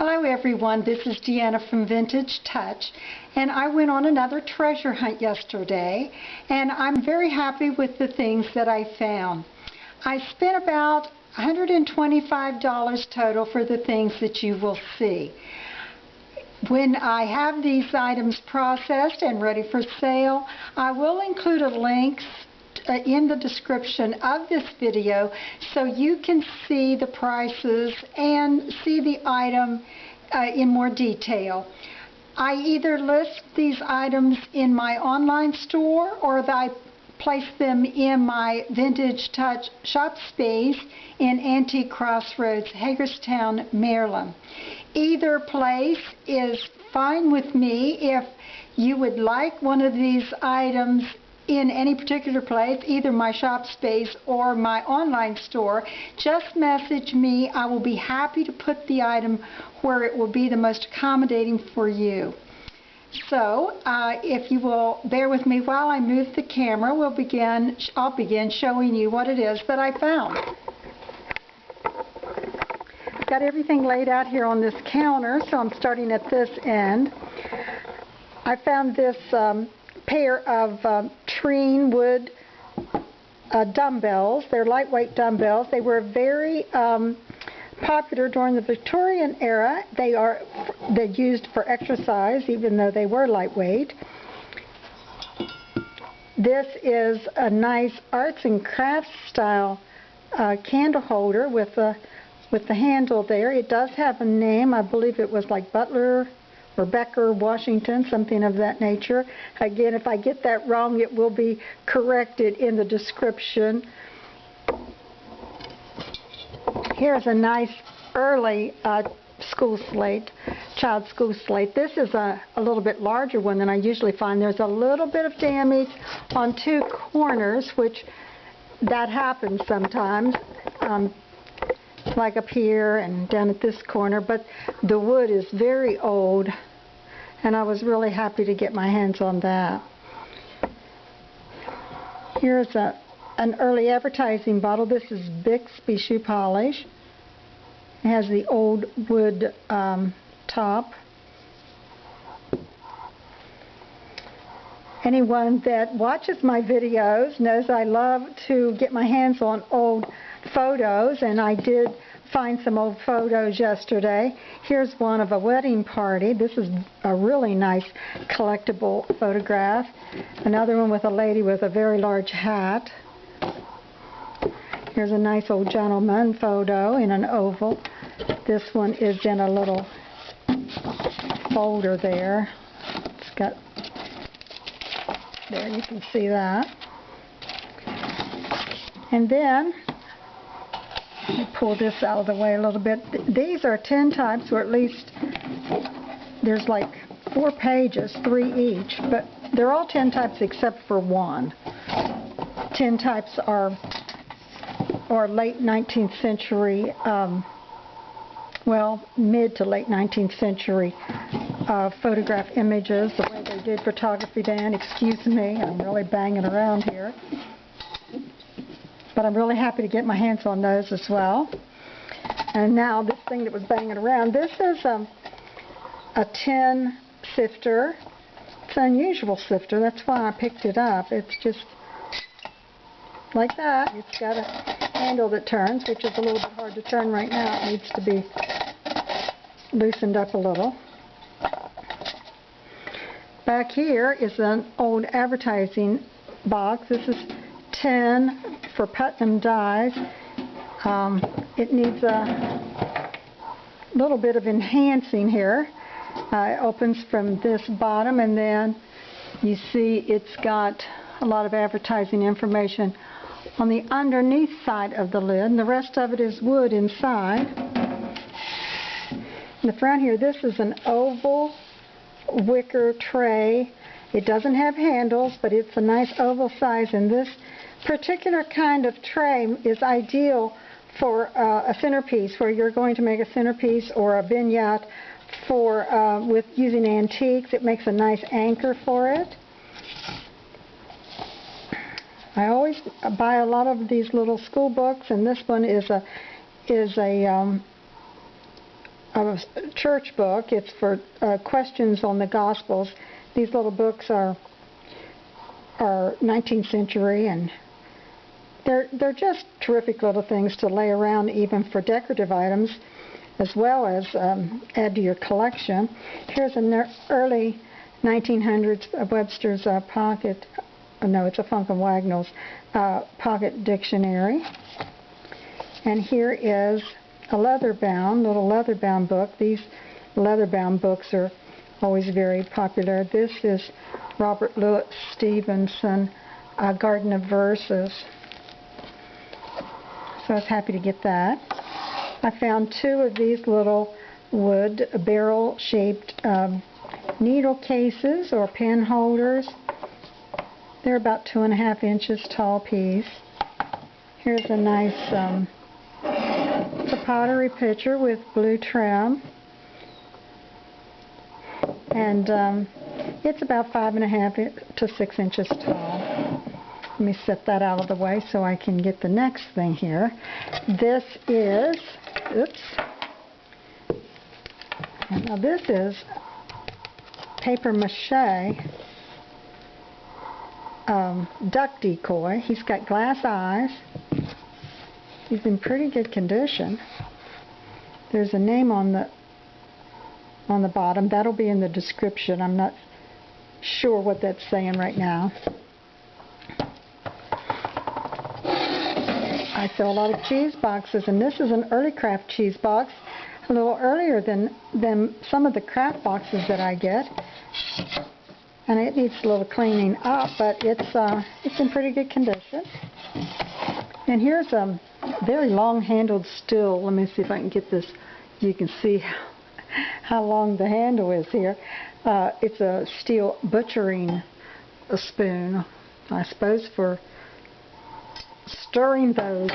Hello everyone, this is Deanna from Vintage Touch, and I went on another treasure hunt yesterday, and I'm very happy with the things that I found. I spent about $125 total for the things that you will see. When I have these items processed and ready for sale, I will include a link in the description of this video so you can see the prices and see the item in more detail. I either list these items in my online store or I place them in my Vintage Touch shop space in Antique Crossroads, Hagerstown, Maryland. Either place is fine with me. If you would like one of these items in any particular place, either my shop space or my online store, just message me. I will be happy to put the item where it will be the most accommodating for you. So, if you will bear with me while I move the camera, I'll begin showing you what it is that I found. I've got everything laid out here on this counter, so I'm starting at this end. I found this pair of Treen wood dumbbells. They're lightweight dumbbells. They were very popular during the Victorian era. They're used for exercise, even though they were lightweight. This is a nice arts and crafts style candle holder with the handle there. It does have a name. I believe it was like Butler or Becker, Washington, something of that nature. Again, if I get that wrong, it will be corrected in the description. Here's a nice early school slate, child school slate. This is a little bit larger one than I usually find. There's a little bit of damage on two corners, which that happens sometimes. Like up here and down at this corner, but the wood is very old and I was really happy to get my hands on that. Here's an early advertising bottle. This is Bixby shoe polish. It has the old wood top. Anyone that watches my videos knows I love to get my hands on old photos, and I did find some old photos yesterday. Here's one of a wedding party. This is a really nice collectible photograph. Another one with a lady with a very large hat. Here's a nice old gentleman photo in an oval. This one is in a little folder there. It's got, there you can see that. And then let me pull this out of the way a little bit. These are 10 types, or at least there's like 4 pages, 3 each, but they're all 10 types except for one. 10 types are late 19th century, well, mid to late 19th century photograph images, the way they did photography then. Excuse me, I'm really banging around here. But I'm really happy to get my hands on those as well. And now this thing that was banging around, this is a tin sifter. It's an unusual sifter, that's why I picked it up. It's just like that. It's got a handle that turns, which is a little bit hard to turn right now. It needs to be loosened up a little. Back here is an old advertising box. This is tin for Putnam dyes. It needs a little bit of enhancing here. It opens from this bottom, and then you see it's got a lot of advertising information on the underneath side of the lid, and the rest of it is wood inside. In the front here, this is an oval wicker tray. It doesn't have handles, but it's a nice oval size, and this particular kind of tray is ideal for a centerpiece, where you're going to make a centerpiece or a vignette for with using antiques. It makes a nice anchor for it. I always buy a lot of these little school books, and this one is a a church book. It's for questions on the Gospels. These little books are 19th century, and they're just terrific little things to lay around, even for decorative items, as well as add to your collection. Here's an early 1900s Webster's pocket. No, it's a Funk and Wagnall's pocket dictionary. And here is a little leather-bound book. These leather-bound books are always very popular. This is Robert Louis Stevenson, Garden of Verses. So I was happy to get that. I found 2 of these little wood barrel-shaped needle cases or pen holders. They're about 2.5 inches tall piece. Here's a nice it's a pottery pitcher with blue trim, and it's about 5.5 to 6 inches tall. Let me set that out of the way so I can get the next thing here. This is, now this is paper mache duck decoy. He's got glass eyes. He's in pretty good condition. There's a name on the bottom. That'll be in the description. I'm not sure what that's saying right now. I sell a lot of cheese boxes, and this is an early Kraft cheese box, a little earlier than some of the Kraft boxes that I get. And it needs a little cleaning up, but it's in pretty good condition. And here's a very long-handled still. Let me see if I can get this. You can see how long the handle is here. It's a steel butchering spoon, I suppose, for stirring those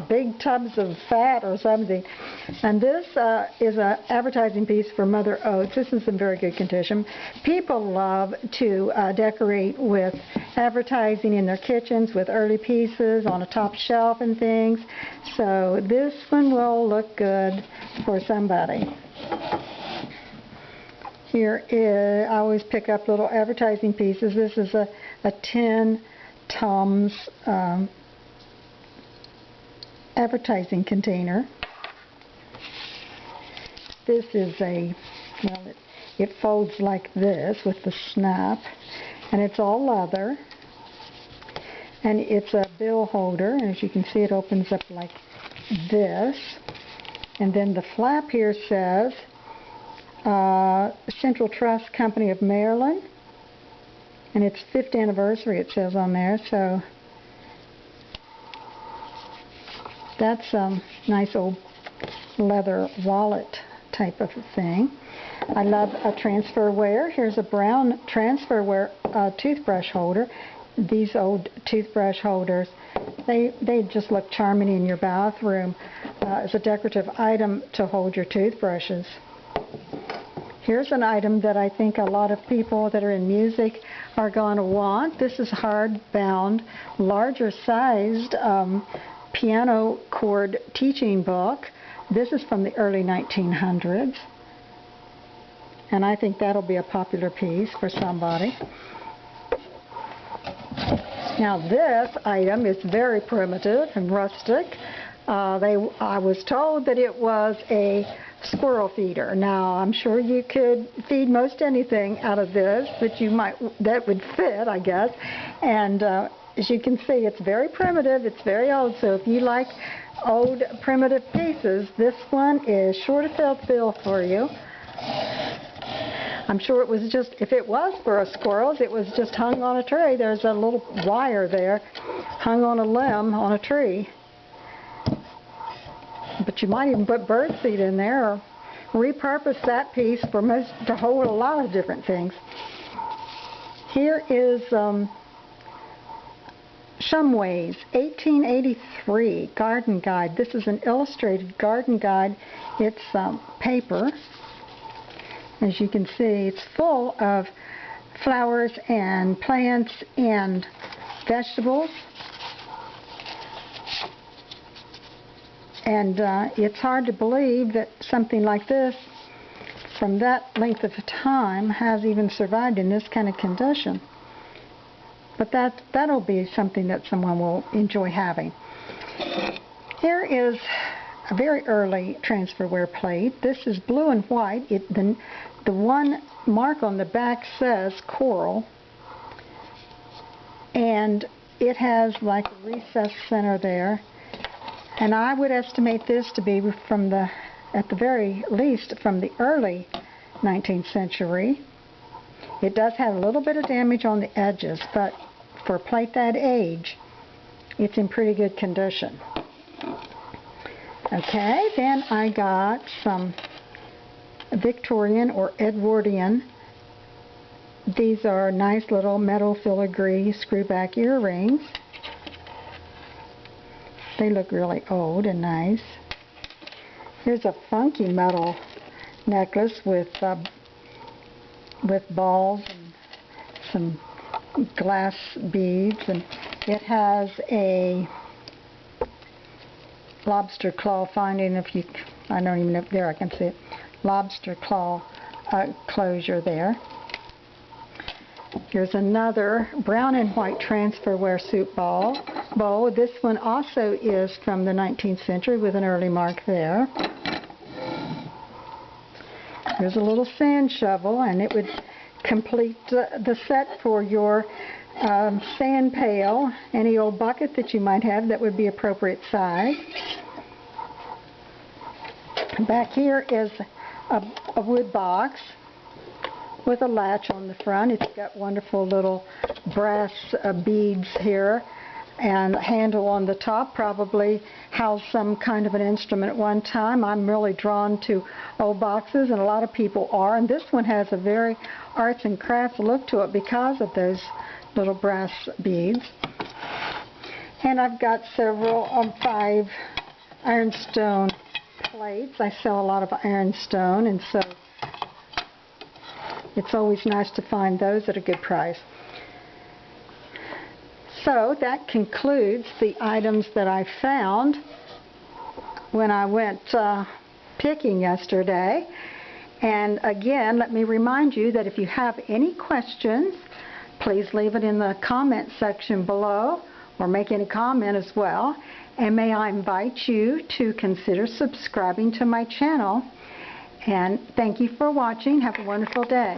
big tubs of fat or something. And this is an advertising piece for Mother Oats. This is in very good condition. People love to decorate with advertising in their kitchens with early pieces on a top shelf and things. So this one will look good for somebody. Here is, I always pick up little advertising pieces. This is a 10 Tums advertising container. This is it folds like this with the snap, and it's all leather, and it's a bill holder, and as you can see, it opens up like this, and then the flap here says Central Trust Company of Maryland, and it's 5th anniversary, it says on there. So that's a nice old leather wallet type of thing. I love a Transferware. Here's a brown Transferware toothbrush holder. These old toothbrush holders, they just look charming in your bathroom as a decorative item to hold your toothbrushes. Here's an item that I think a lot of people that are in music are going to want. This is hardbound, larger sized piano chord teaching book. This is from the early 1900s, and I think that'll be a popular piece for somebody. Now this item is very primitive and rustic. I was told that it was a squirrel feeder. Now I'm sure you could feed most anything out of this that would fit, I guess. And as you can see, it's very primitive, it's very old, so if you like old primitive pieces, this one is sure to fill the bill for you. I'm sure it was just, if it was for a squirrel, it was just hung on a tree. There's a little wire there, hung on a limb on a tree. But you might even put birdseed in there or repurpose that piece to hold a lot of different things. Here is Shumway's 1883 garden guide. This is an illustrated garden guide. It's paper. As you can see, it's full of flowers and plants and vegetables. And it's hard to believe that something like this, from that length of time, has even survived in this kind of condition. But that'll be something that someone will enjoy having. Here is a very early Transferware plate. This is blue and white. The one mark on the back says coral, and it has like a recessed center there. And I would estimate this to be from at the very least, from the early 19th century. It does have a little bit of damage on the edges, but for a plate that age, it's in pretty good condition. Okay, then I got some Victorian or Edwardian. These are nice little metal filigree screwback earrings. They look really old and nice. Here's a funky metal necklace with balls and some glass beads, and it has a lobster claw finding. I don't even know if there I can see it. Lobster claw closure there. Here's another brown and white Transferware soup bowl. This one also is from the 19th century with an early mark there. Here's a little sand shovel, and it would complete the set for your sand pail. Any old bucket that you might have that would be appropriate size. Back here is a wood box with a latch on the front. It's got wonderful little brass beads here, and a handle on the top, probably housed some kind of an instrument at one time. I'm really drawn to old boxes, and a lot of people are, and this one has a very arts and crafts look to it because of those little brass beads. And I've got several 5 ironstone plates. I sell a lot of ironstone, and so it's always nice to find those at a good price. So that concludes the items that I found when I went picking yesterday. And again, let me remind you that if you have any questions, please leave it in the comment section below, or make any comment as well. And may I invite you to consider subscribing to my channel. And thank you for watching. Have a wonderful day.